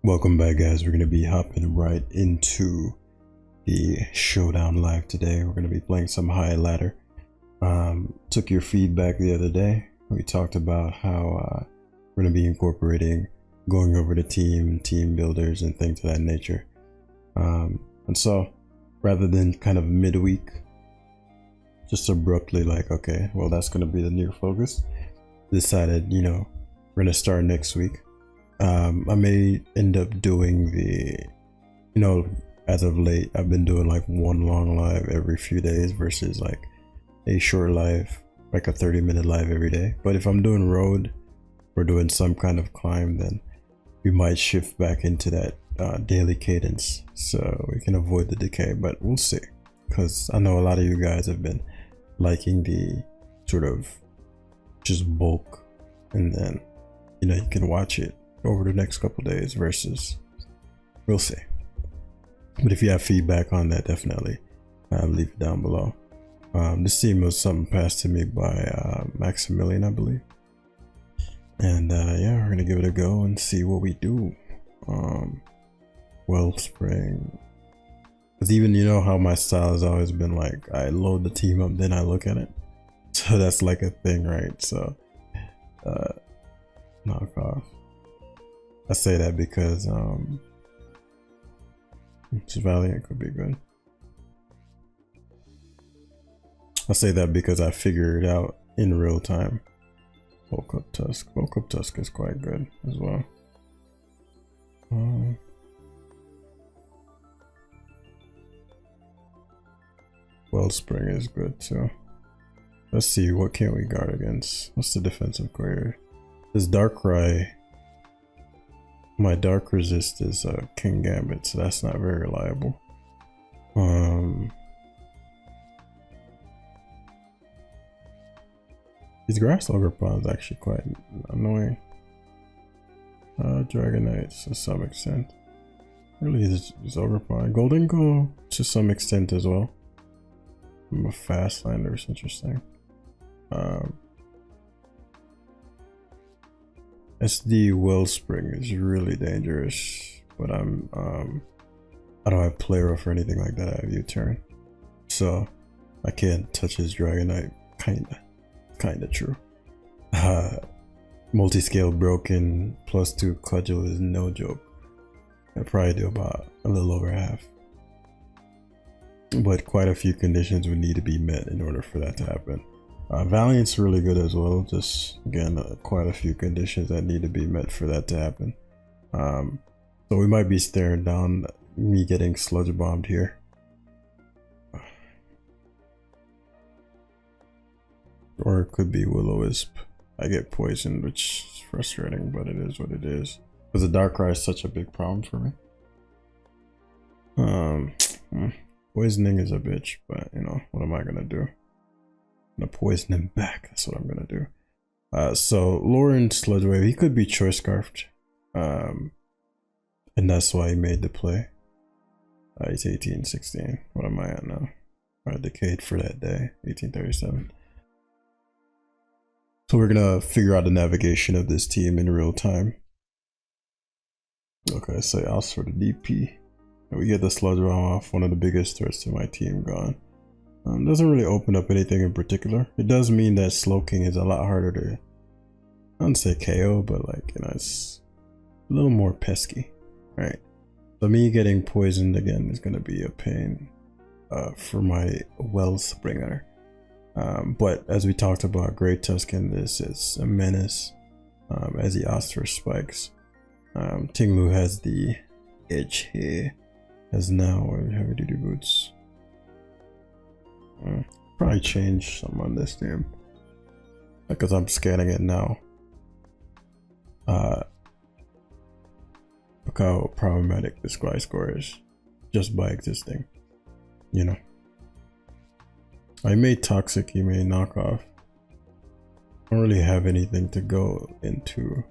Welcome back, guys. We're going to be hopping right into the Showdown live today. We're going to be playing some high ladder. Took your feedback the other day. We talked about how we're going to be incorporating going over the team builders and things of that nature. And so rather than kind of midweek, just abruptly like, okay, well, that's going to be the new focus, decided, we're going to start next week. I may end up doing as of late, I've been doing like one long live every few days versus like a short live, like a 30-minute live every day. But if I'm doing road or doing some kind of climb, then we might shift back into that daily cadence so we can avoid the decay, but we'll see. Because I know a lot of you guys have been liking the sort of just bulk, and then you can watch it over the next couple days versus we'll see. But if you have feedback on that, definitely leave it down below. This team was something passed to me by Maximilian, I believe, and yeah, we're gonna give it a go and see what we do. Wellspring, because even how my style has always been like I load the team up, then I look at it, so that's like a thing, right? So knock off. I say that because Valiant could be good. I say that because I figured it out in real time. Bulk up Tusk. Bulk up Tusk is quite good as well. Wellspring is good too. Let's see, what can we guard against? What's the defensive core? This Darkrai. My dark resist is King Gambit, so that's not very reliable. These grass ogre ponds actually quite annoying. Dragonites to some extent. Really, this ogre pond. Golden Go to some extent as well. I'm a fast lander, it's interesting. SD Wellspring is really dangerous, but I don't have play rough or anything like that. I have U-turn, so I can't touch his Dragonite. Kinda true. Multi-scale broken +2 cudgel is no joke. I probably do about a little over half, but quite a few conditions would need to be met in order for that to happen. Valiant's really good as well, just again quite a few conditions that need to be met for that to happen. So we might be staring down me getting sludge bombed here, or it could be Will-O-Wisp. I get poisoned, which is frustrating, but it is what it is, because the Darkrai is such a big problem for me. Poisoning is a bitch, but what am I gonna do? I'm gonna poison him back. That's what I'm gonna do. So Lauren Sludge Wave, he could be choice scarfed, and that's why he made the play. He's 1816. What am I at now? Decade for that day, 1837. So we're gonna figure out the navigation of this team in real time. Okay, so I'll sort of DP. And we get the Sludge Bomb off, one of the biggest threats to my team gone. Doesn't really open up anything in particular. It does mean that Slowking is a lot harder to, I don't say KO, but like, it's a little more pesky, right? So me getting poisoned again is going to be a pain for my Wellspringer. But as we talked about, Great Tusk in this is a menace as he asks for spikes. Tinglu has the edge here, as now heavy duty boots. Probably change some on this team because I'm scanning it now. Look how problematic this guy score is just by existing. I made toxic, he made knockoff. I don't really have anything to go into.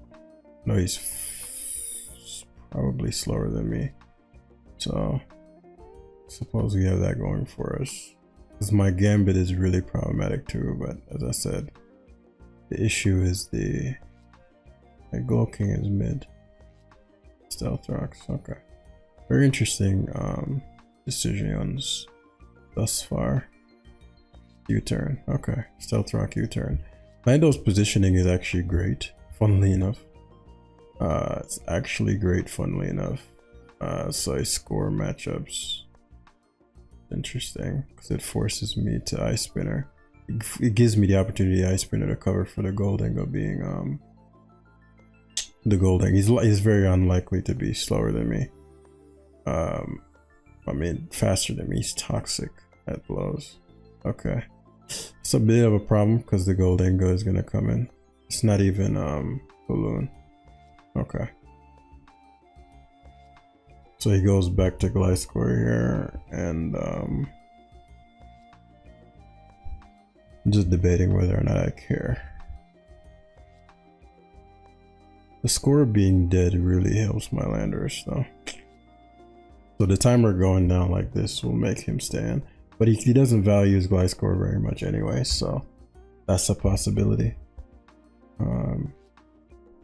No, he's probably slower than me, so suppose we have that going for us. Because my Gambit is really problematic too, but as I said, the issue is the Glow King is mid. Stealth rocks. Okay. Very interesting decisions thus far. U-turn. Okay. Stealth rock U-turn. Lando's positioning is actually great, funnily enough. It's actually great, funnily enough. So I score matchups. Interesting, because it forces me to Ice Spinner. It gives me the opportunity Ice Spinner to cover for the Goldengo being the Goldengo. He's very unlikely to be slower than me. I mean faster than me. He's toxic at blows. Okay. It's a bit of a problem because the Goldengo is gonna come in. It's not even Balloon. Okay. So he goes back to Gliscor here, and I'm just debating whether or not I care. The score being dead really helps my landers though. So the timer going down like this will make him stand. But he doesn't value his Gliscor very much anyway, so that's a possibility.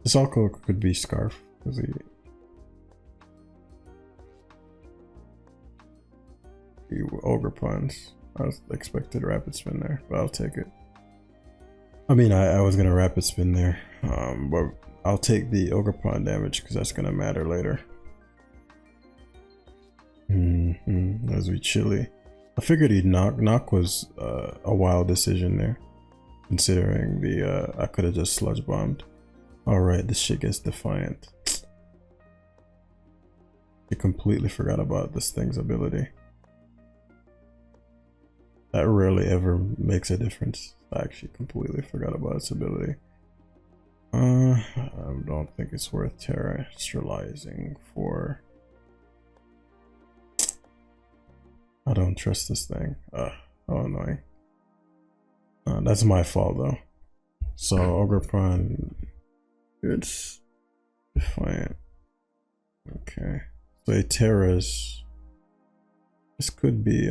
This also could be Scarf, because he Ogre Puns. I was expected Rapid Spin there, but I'll take it. I mean, I was gonna Rapid Spin there, but I'll take the Ogre Pun damage because that's gonna matter later. As we chilly. I figured he'd knock. Knock was a wild decision there, considering the I could have just sludge bombed. All right, this shit gets defiant. I completely forgot about this thing's ability. That rarely ever makes a difference. I actually completely forgot about its ability. I don't think it's worth terrestrializing for. I don't trust this thing. How annoying. That's my fault though. So Ogre Prawn, it's defiant. Okay. So a Terra's. This could be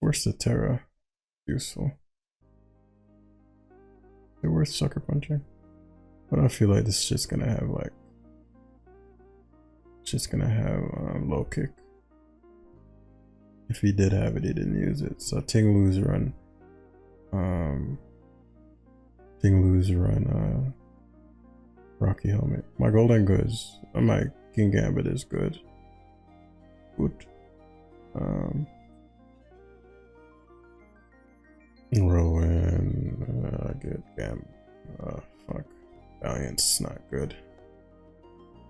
where's the Terra? Useful. Is it worth sucker punching? But I feel like this shit's gonna have like, it's just gonna have low kick. If he did have it, he didn't use it. So Tinglu's run, Rocky Helmet. My Goldengo is, my King Gambit is good. Good. Rowan, I get Gambit. Fuck. Valiant's not good.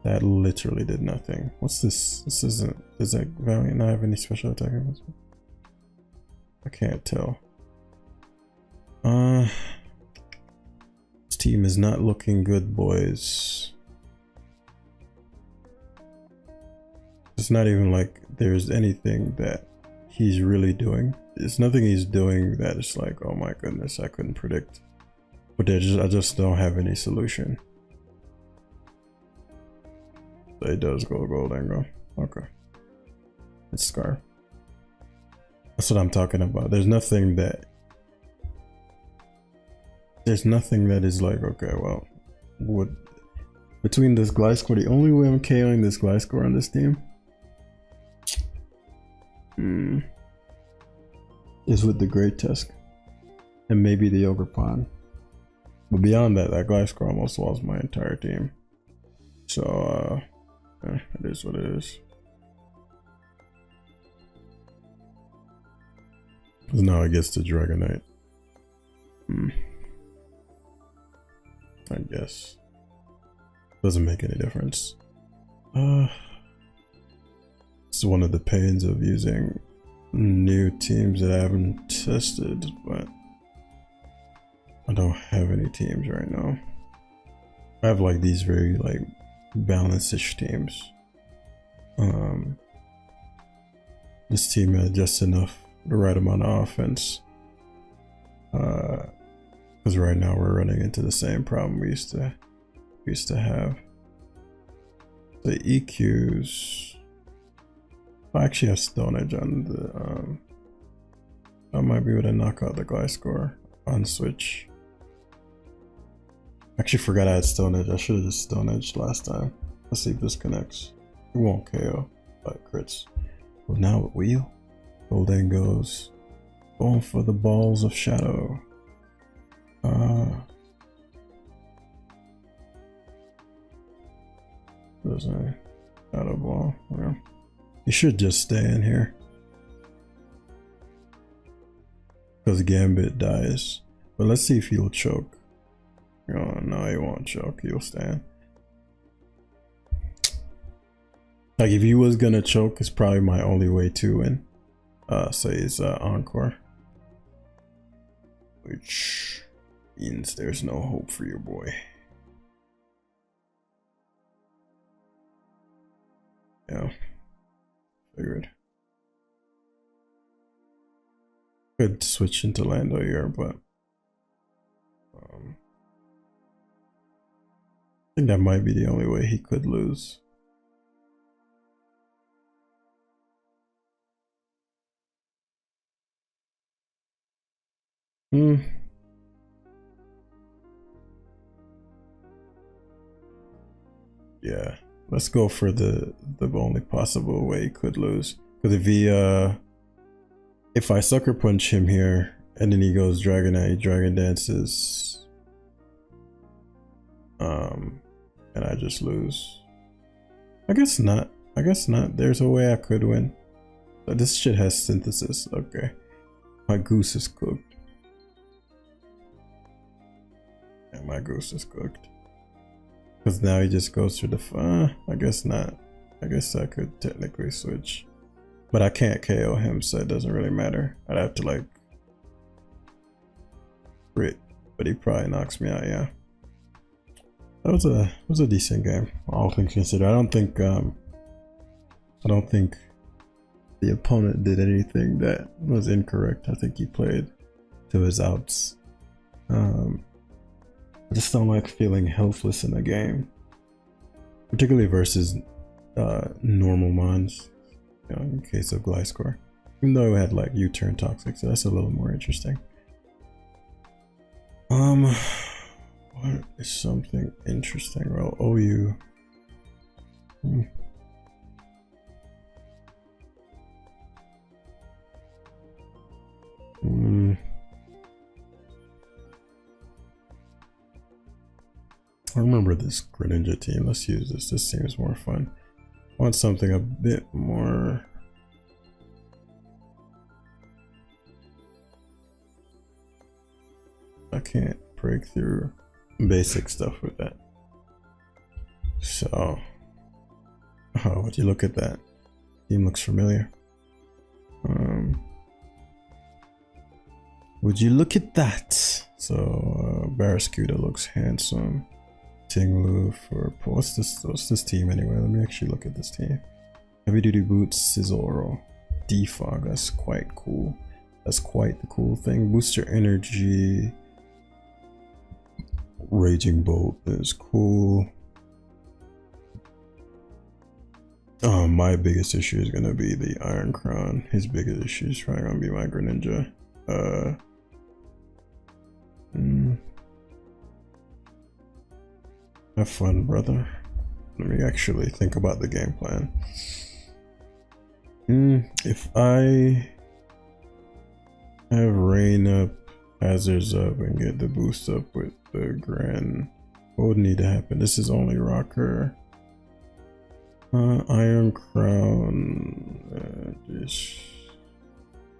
That literally did nothing. What's this? This isn't. Does that Valiant not have any special attack? I can't tell. This team is not looking good, boys. It's not even like there's anything that he's really doing. There's nothing he's doing that is like, oh my goodness, I couldn't predict. But I just don't have any solution. So it does go Goldengo. Okay. It's Scar. That's what I'm talking about. There's nothing that is like, okay, well, what between this Gliscor, the only way I'm KOing this Gliscor on this team is with the Great Tusk and maybe the Ogre Pawn. But beyond that, that Gliscor almost lost my entire team. So, it is what it is. Now it gets to Dragonite. I guess. Doesn't make any difference. This is one of the pains of using new teams that I haven't tested, but I don't have any teams right now. I have like these very like balanced-ish teams. This team had just enough, the right amount of offense. Because right now we're running into the same problem we used to have. The EQs. I actually have Stone Edge on the. I might be able to knock out the Gliscor. unswitch. Actually forgot I had Stone Edge. I should have just Stone Edged last time. Let's see if this connects. It won't KO, but crits. Well, now with wheel. Golden goes. Going for the balls of shadow. There's a shadow ball. Yeah. You should just stay in here. Because Gambit dies. But let's see if he'll choke. Oh, no, he won't choke. He'll stand. Like, if he was gonna choke, it's probably my only way to win. So he's Encore. Which means there's no hope for your boy. Yeah. Figured. Could switch into Lando here, but I think that might be the only way he could lose. Yeah, let's go for the only possible way he could lose. Because if I sucker punch him here and then he goes Dragonite, Dragon Dances, and I just lose. I guess not. I guess not. There's a way I could win. But this shit has synthesis. Okay. My goose is cooked. Yeah, my goose is cooked. Because now he just goes through the... I guess not. I guess I could technically switch. But I can't KO him, so it doesn't really matter. I'd have to like... crit. But he probably knocks me out, yeah. That was a decent game, all things considered. I don't think the opponent did anything that was incorrect. I think he played to his outs. I just don't like feeling helpless in a game, particularly versus normal mons, you know, in case of Gliscor. Even though it had like U-turn toxic, so that's a little more interesting. What is something interesting? Well, OU. I remember this Greninja team. Let's use this. This seems more fun. I want something a bit more... I can't break through basic stuff with that. So... Oh, would you look at that? Team looks familiar. Would you look at that? So, Barraskewda looks handsome. Tinglu for... What's this team anyway? Let me actually look at this team. Heavy Duty Boots, Scizoro, Defog, that's quite cool. That's quite the cool thing. Booster Energy. Raging Bolt is cool. My biggest issue is gonna be the Iron Crown. His biggest issue is probably gonna be my Greninja. Have fun, brother. Let me actually think about the game plan. If I have Rain up, Hazards up, and get the boost up with the Gran, what would need to happen? This is only Rocker. Iron Crown.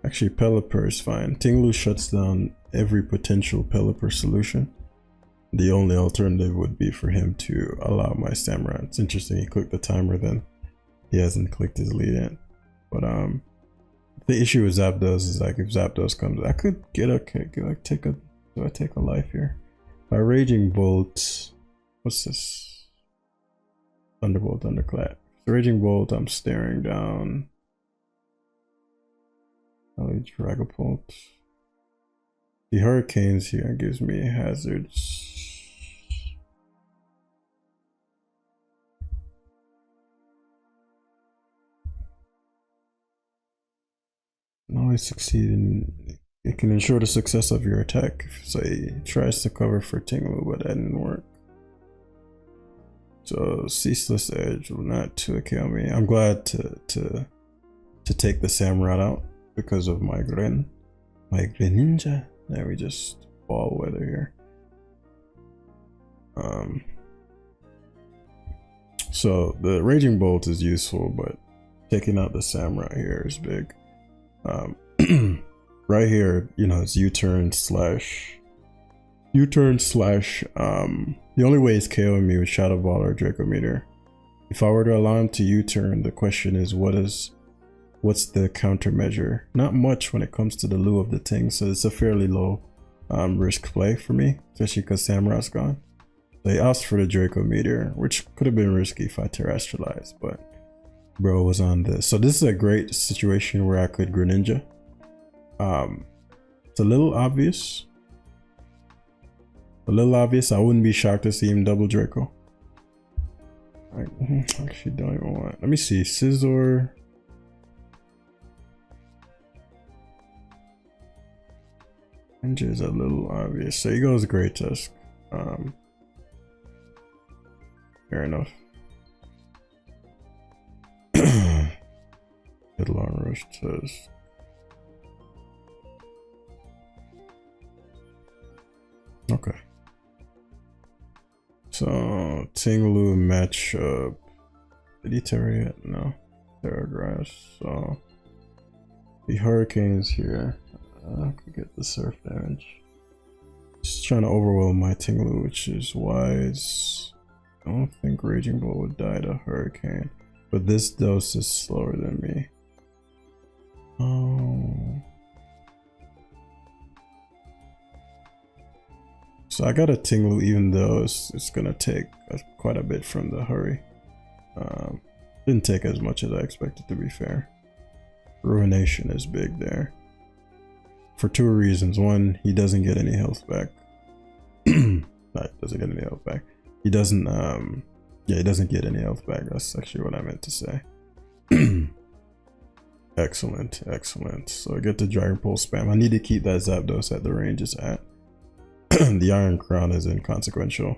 Actually, Pelipper is fine. Tinglu shuts down every potential Pelipper solution. The only alternative would be for him to allow my Samurai. It's interesting, he clicked the timer then. He hasn't clicked his lead in. But the issue with Zapdos is like if Zapdos comes, I could get a kick. Do I take a life here? My Raging Bolt. What's this? Thunderbolt, Thunderclap. The Raging Bolt, I'm staring down. Dragapult. The Hurricanes here gives me hazards. Always succeed in It can ensure the success of your attack. So he tries to cover for Tinglu, but that didn't work. So Ceaseless Edge will not 2K me. I'm glad to take the Samurai out because of my Greninja. Now we just fall weather here. So the Raging Bolt is useful, but taking out the Samurai here is big. Right here, you know, it's U-turn slash. The only way it's KOing me with Shadow Ball or Draco Meteor. If I were to allow him to U-turn, the question is what's the countermeasure? Not much when it comes to the Lu of the Ting, so it's a fairly low risk play for me, especially because Samurai's gone. They asked for the Draco Meteor, which could have been risky if I terrestrialized, but bro was on this. So this is a great situation where I could Greninja. It's a little obvious. I wouldn't be shocked to see him double Draco. I actually don't even want. Let me see. Scizor. Greninja is a little obvious. So he goes Great Tusk. Fair enough. Good long rush Tusk. Okay. So Tinglu matchup. Did he Terra yet? No. Terra Grass. So the Hurricane's here. I could get the surf damage. Just trying to overwhelm my Tinglu, which is wise. I don't think Raging Bull would die to Hurricane. But this dose is slower than me. Oh. So I got a Tinglu even though it's gonna take quite a bit from the hurry. Didn't take as much as I expected, to be fair. Ruination is big there. For two reasons. One, he doesn't get any health back. Doesn't get any health back. He doesn't yeah, he doesn't get any health back. That's actually what I meant to say. Excellent, excellent. So I get the Dragon Pulse spam. I need to keep that Zapdos at the range it's at. The Iron Crown is inconsequential.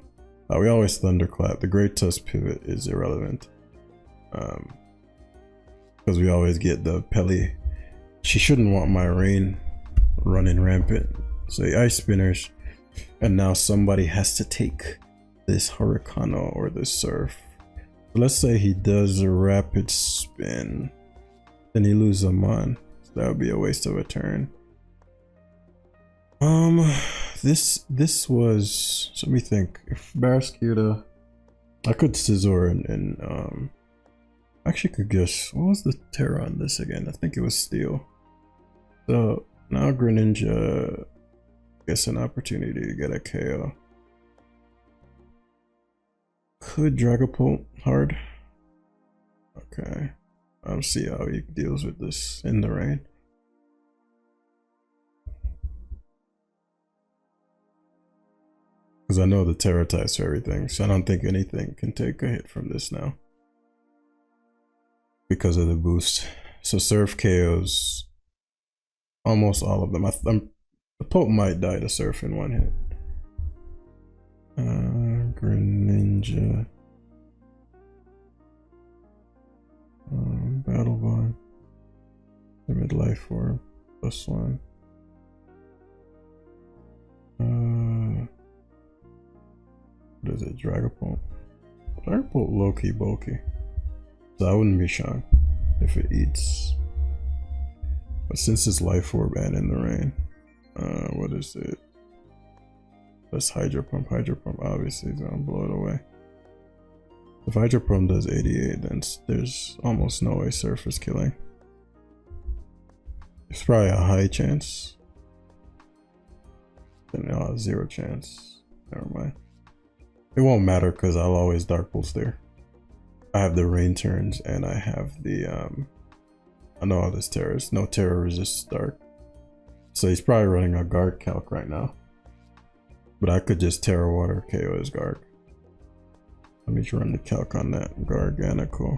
We always Thunderclap. The Great Tusk pivot is irrelevant. Because we always get the Pelly. She shouldn't want my Rain running rampant. So the Ice Spinners. And now somebody has to take this Hurricano or this Surf. Let's say he does a Rapid Spin. Then he loses a Mon. So that would be a waste of a turn. This was, so let me think. If Barraskewda, I could Scizor and actually could guess, what was the Terra on this again? I think it was Steel. So now Greninja gets an opportunity to get a KO. Could Dragapult hard? Okay, I'll see how he deals with this in the rain. Because I know the Terra types for everything, so I don't think anything can take a hit from this now. Because of the boost. So Surf KOs almost all of them. The Pope might die to Surf in one hit. Greninja. Battle Bond. The midlife form. +1. What is it? Dragapult. Dragapult low-key bulky. So I wouldn't be shocked if it eats. But since it's life orb and in the rain. What is it? That's Hydro Pump. Hydro Pump obviously is gonna blow it away. If Hydro Pump does 88, then there's almost no way Surf is killing. It's probably a high chance. Then no, 0 chance. Never mind. It won't matter because I'll always Dark Pulse there. I have the rain turns and I have the I know all this Terrors. No Terror resists Dark. So he's probably running a Guard calc right now. But I could just Terra Water KO his Guard. Let me run the calc on that. Garganical.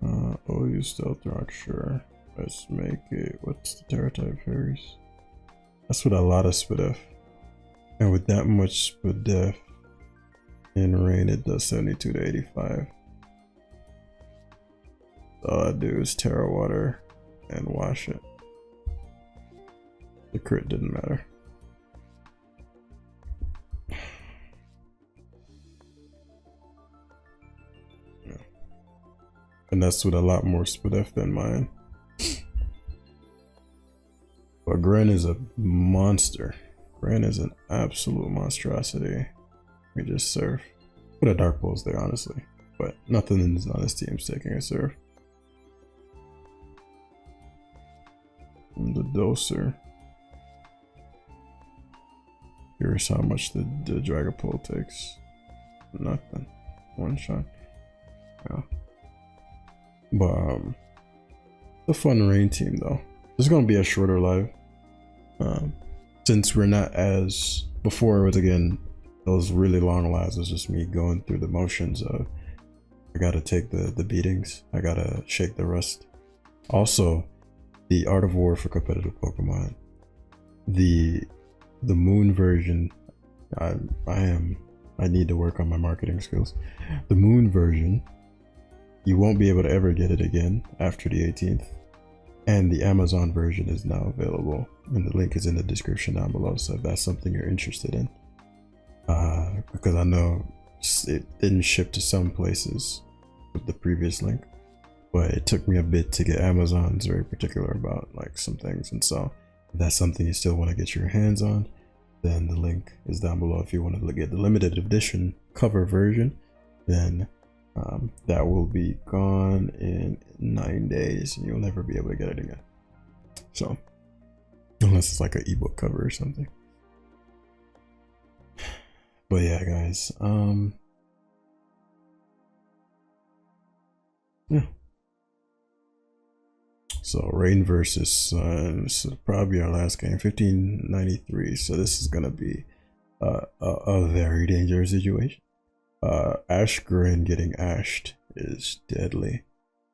Oh, you Stealth Rock, sure. Let's make it, what's the Terra type fairies? That's with a lot of SPDF. And with that much SPDF in rain, it does 72 to 85. All I do is Terra Water and wash it. The crit didn't matter. Yeah. And that's with a lot more SPDF than mine. But Gren is a monster. Gren is an absolute monstrosity. We just surf. Put a Dark Pulse there, honestly. But nothing on this team's taking a surf. And the Doser. Here's how much the Dragapult takes. Nothing. One shot. Yeah. But it's a fun rain team though. This is gonna be a shorter live. Since we're not as before, it was again those really long lives was just me going through the motions of I gotta take the beatings, I gotta shake the rust. Also, the Art of War for competitive Pokemon, the Moon version, I need to work on my marketing skills. The Moon version, you won't be able to ever get it again after the 18th. And the Amazon version is now available, and the link is in the description down below. So if that's something you're interested in, because I know it didn't ship to some places with the previous link, but it took me a bit to get. Amazon's very particular about like some things, and so if that's something you still want to get your hands on, then the link is down below. If you want to get the limited edition cover version, then that will be gone in 9 days and you'll never be able to get it again. So unless it's like an ebook cover or something. But yeah, guys, yeah. So Rain versus Sun, this is probably our last game, 1593. So this is gonna be a very dangerous situation. Ash Grin getting ashed is deadly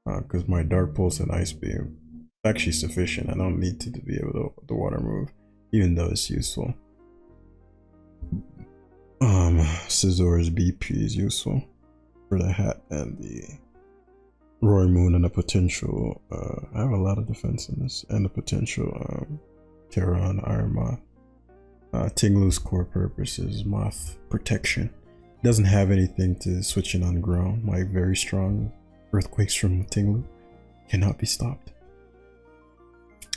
because my Dark Pulse and Ice Beam is actually sufficient. I don't need to be able to water move, even though it's useful. Scissor's BP is useful for the hat and the Roy Moon and the potential. I have a lot of defense in this and the potential Terra and Iron Moth. Tinglu's core purpose is Moth protection. Doesn't have anything to switch in on ground. My very strong earthquakes from Tinglu cannot be stopped.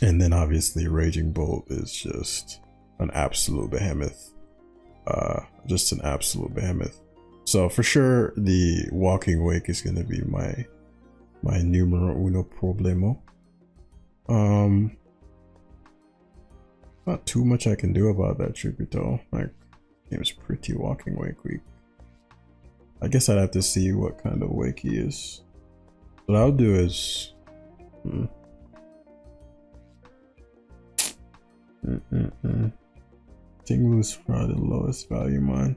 And then obviously Raging Bolt is just an absolute behemoth. Just an absolute behemoth. So for sure the Walking Wake is gonna be my numero uno problemo. Not too much I can do about that, truth be told. Like, it was pretty Walking Wake weak. I guess I'd have to see what kind of wake he is. What I'll do is Tinglu's probably the lowest value mine.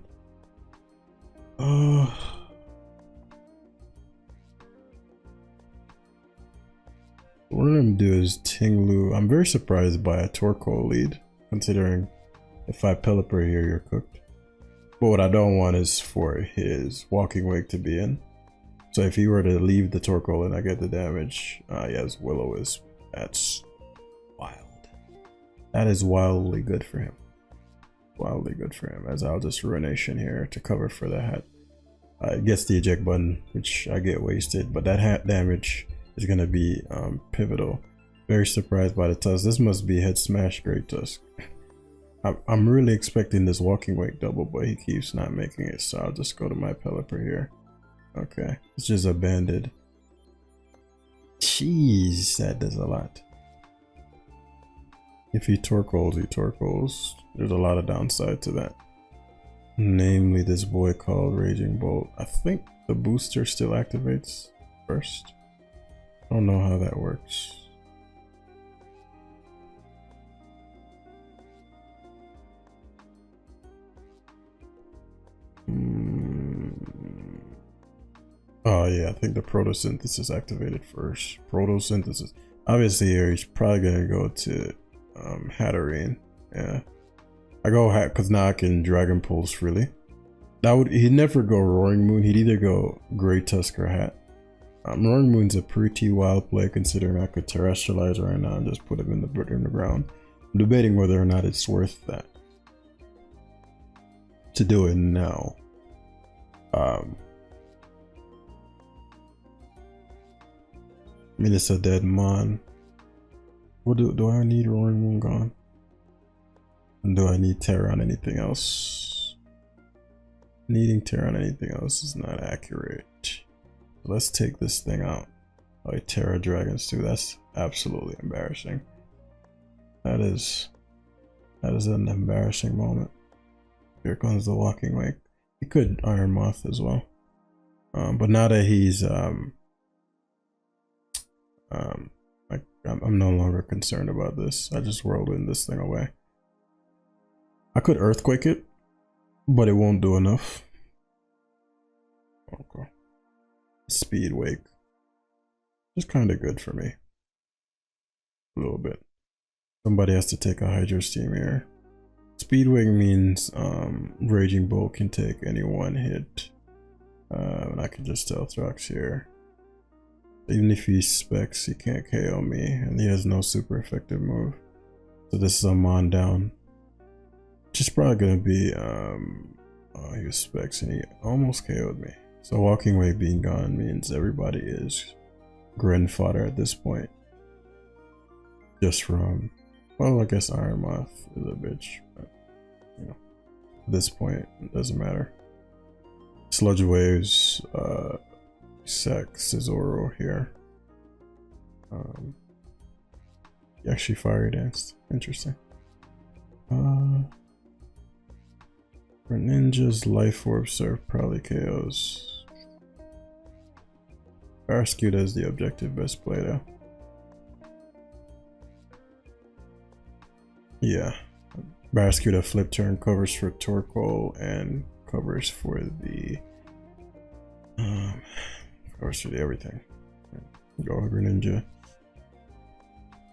What I'm gonna do is Tinglu. I'm very surprised by a Torkoal lead, considering if I Pelipper here, you're cooked. But what I don't want is for his Walking Wake to be in. So if he were to leave the Torkoal and I get the damage, yes, Will-O-Wisp. That's wild. That is wildly good for him. Wildly good for him, as I'll just Ruination here to cover for the hat. It gets the eject button, which I get wasted, but that hat damage is going to be pivotal. Very surprised by the Tusk. This must be Head Smash Great Tusk. I'm really expecting this Walking Wake double, but he keeps not making it, so I'll just go to my Pelipper here. Okay, it's just a Banded. Jeez, that does a lot. If he Torkoals, he Torkoals. There's a lot of downside to that. Namely, this boy called Raging Bolt. I think the booster still activates first. I don't know how that works. Oh yeah, I think the Photosynthesis activated first. Photosynthesis. Obviously here he's probably gonna go to Hatterene. Yeah. I go Hat because now I can Dragon Pulse freely. He'd never go Roaring Moon, he'd either go Great Tusk or Hat. Roaring Moon's a pretty wild play considering I could terrestrialize right now and just put him in the ground. I'm debating whether or not it's worth that to do it now. I mean, it's a dead mon. What do I need Roaring Moon gone? And do I need Terra on anything else? Needing Terra on anything else is not accurate. Let's take this thing out. Like Terra Dragons too. That's absolutely embarrassing. That is an embarrassing moment. Here comes the Walking Wake. He could Iron Moth as well. But now that he's I'm no longer concerned about this. I just whirlwind this thing away. I could Earthquake it, but it won't do enough. Okay. Speed Wake. Just kind of good for me. A little bit. Somebody has to take a Hydro Steam here. Speed Wake means Raging Bolt can take any one hit. And I can just tell Thrax here. Even if he specs, he can't KO me, and he has no super effective move. So this is a Mon down. Which is probably gonna be oh, he was specs and he almost KO'd me. So Walking Wave being gone means everybody is Gren fodder at this point. Just from, well, I guess Iron Moth is a bitch, but you know, at this point it doesn't matter. Sludge Waves, Sex Cesaro here. He actually fire danced. Interesting. Greninja's Life Orb Surf probably KOs. Barraskewda is the objective best play though. Yeah. Barraskewda flip turn covers for Torkoal and covers for the everything. Go Greninja.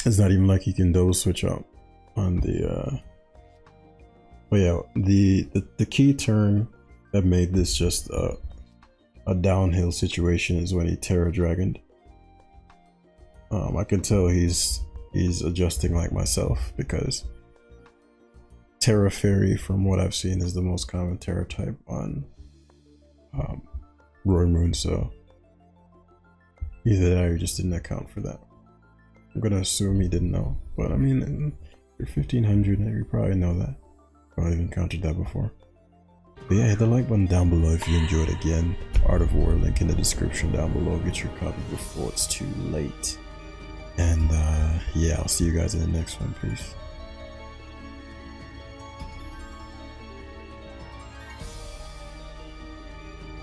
It's not even like he can double switch out on the but yeah, the key turn that made this just a downhill situation is when he Terra Dragoned. I can tell he's adjusting like myself, because Terra Fairy, from what I've seen, is the most common Terra type on Roaring Moon, so either that or he just didn't account for that. I'm gonna assume he didn't know, but I mean, you're 1500 and you probably know that. Probably encountered that before. But yeah, hit the like button down below if you enjoyed. Again, Art of War, link in the description down below. Get your copy before it's too late. And yeah, I'll see you guys in the next one. Peace.